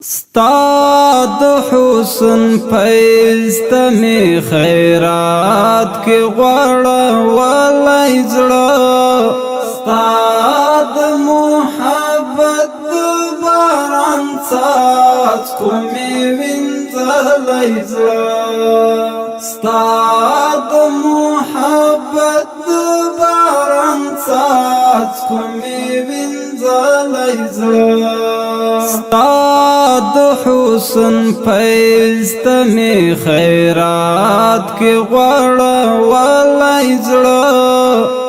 استاد حسن فیض تمی خیرات کی غوڑا والی زڑا استاد محبت باران ساز کمی وینزلی زڑا استاد محبت باران ساز کمی وینزلی زڑا استاد حسن فیض تمی خیرات کی غوڑا والی زڑا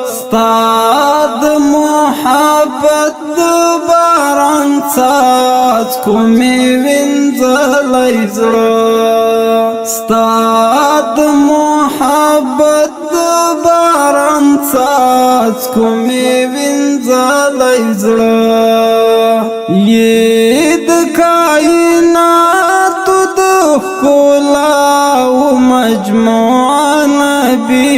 استاد محبت باران ساز کمی وینزلی زڑا استاد محبت باران ساز کمی وینزلی زڑا ید کائنات دخلا و مجموع نبی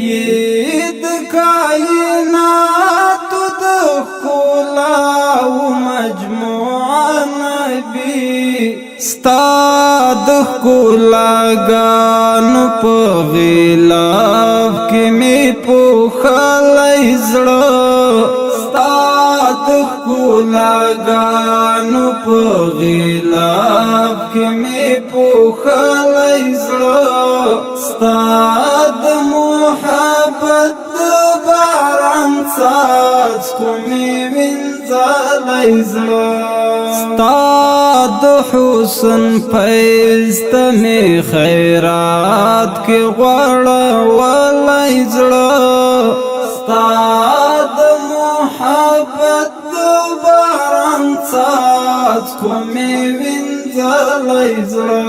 ید کائنات دخلا و مجموع نبی استاد خلا گانو پا غلاف کی می پوخلی زڑا خلاگانو پا غلاف کی می پوخلی زڑا استاد محبت باران ساز کمی وینزلی زڑا استاد حسن فیض تمی خیرات کی غوڑا والی زڑا استاد محبت باران ساز کمی وینزلی زڑا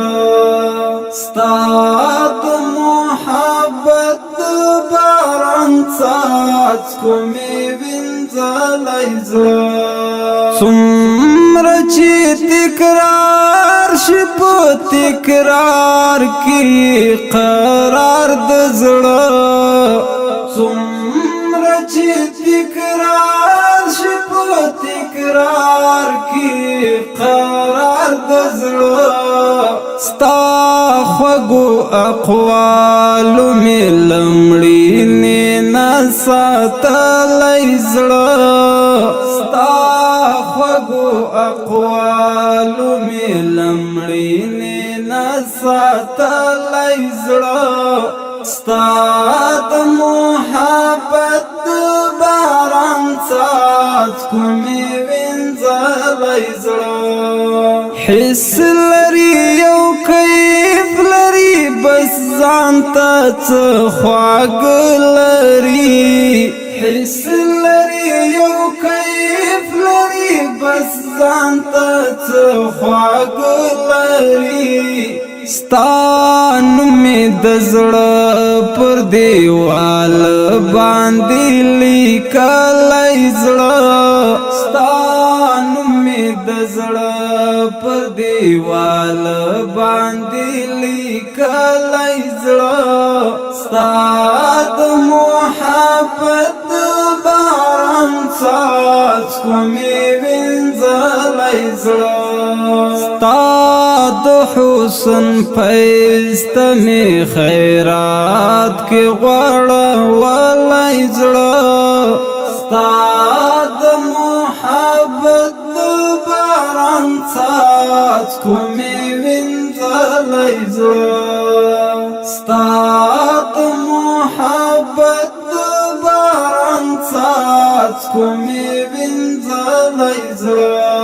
استاد محبت باران ساز کمی وینزلی زڑا سمر چی تکرار شپ تکرار کی قرار دزڑا سمر چی تکرار شپ تکرار کی قرار دزڑا ستا خوگو اقوالو می لمڑی نینا ساتلی زڑا ستا خوگو اقوالو می لمڑی نینا ساتلی زڑا استاد محبت باران ساز کمی وینزلی زڑا حس لری یو کیف لری بس زانتا خواگ لری حس لری یو کیف لری بس زانتا خواگ لری ستان می دزڑا پر دیوال باندی لیکلی زڑا ستان می دزڑا پر دیوال باندی لیکلی زڑا استاد محبت باران ساز کمی وینزلی زڑا استاد حسن فیض تمی خیرات کی غوڑا والی زڑا استاد محبت باران ساز کمی وینزلی زڑا استاد محبت باران ساز کمی وینزلی زڑا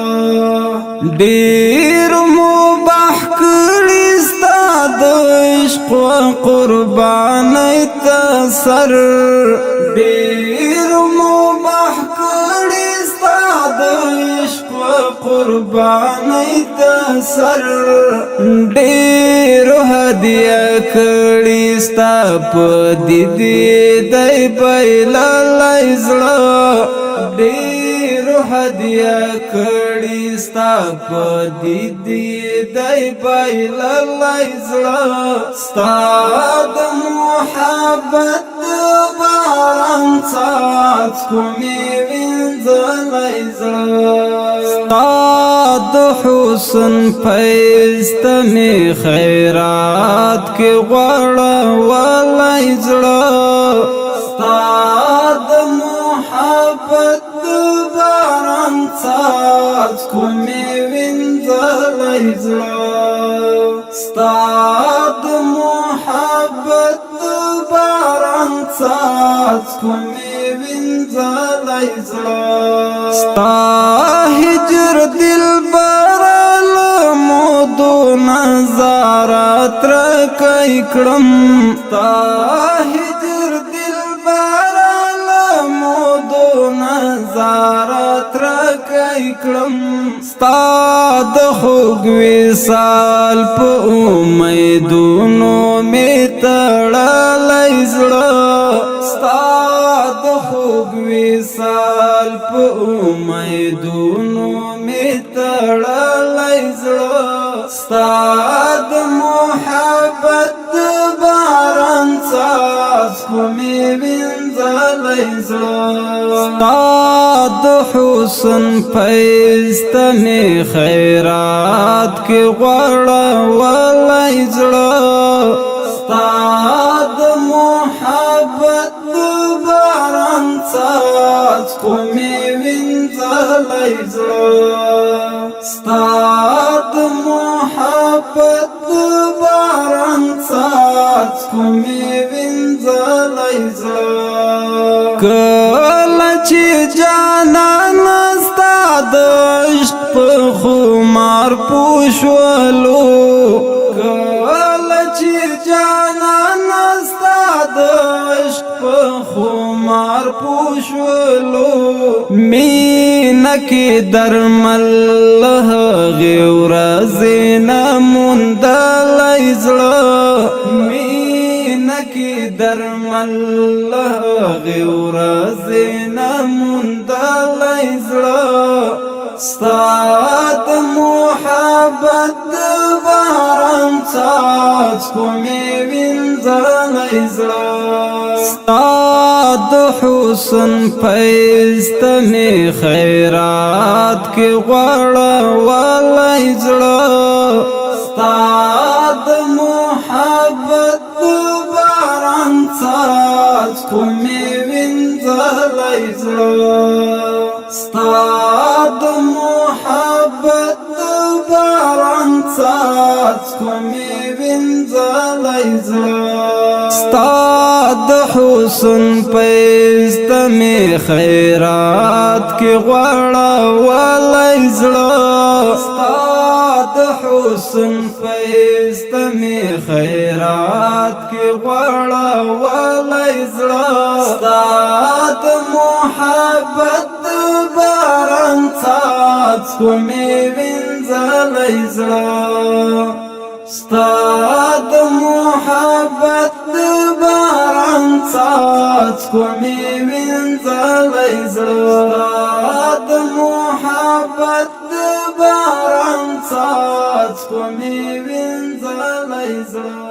دیر مباح کری استاد عشق و قربانی تسر دیر مباح کری استاد عشق و قربانی تسر دیر هدیه کری استا پا دیدی دی بیلالی زڑا دیر هدیه کری استا پا دیدی دی بیلالی زڑا استاد محبت باران څاڅکو مې وینځلی زړه ستا د حسن فیض ته مې خیرات کې غوړولی زړه ستا د محبت د باران څاڅکو مې وینځلی زړه ستا د محبت د باران څاڅکو مې وینځلی زړه ستا هجر دلبره له مودو نظارت راکړی کړم ستا هجر دلبره له مودو نظارت راکړی کړم ستا د خوږ وصال په امیدونو مې تړلی زړه ستا د خوږ وصال په امیدونو مې تړلی زړه ستا د محبت د باران څاڅکو مې وینځلی زړه ستا د حسن فیض ته مې خیرات کې غوړولی زړه ستا د محبت د باران څاڅکو مې وینځلی زړه ستا د محبت د باران څاڅکو مې وینځلی زړه کله چې جانان ستا د عشق په خمار پوه شولو کله چې جانان ستا د عشق په خمار پوه شولو مینه کې درمل له هغې ورځې نه موندلی زړه مینه کې درمل له هغې ورځې نه موندلی زړه ستا د محبت د باران څاڅکو مې وینځلی زړه ستا د حسن فیض ته مې خیرات کې غوړولی زړه ستا د محبت د باران څاڅکو مې وینځلی زړه ستا د محبت د باران څاڅکو مې وینځلی زړه ستا د حسن فیض ته مې خیرات کې غوړولی زړه ستا د حسن فیض ته مې خیرات کې غوړولی زړه ستا د محبت د باران څاڅکو مې وینځلی زړه ستا د محبت د باران څاڅکو مې وینځلی زړه ستا د محبت د باران څاڅکو مې وینځلی زړه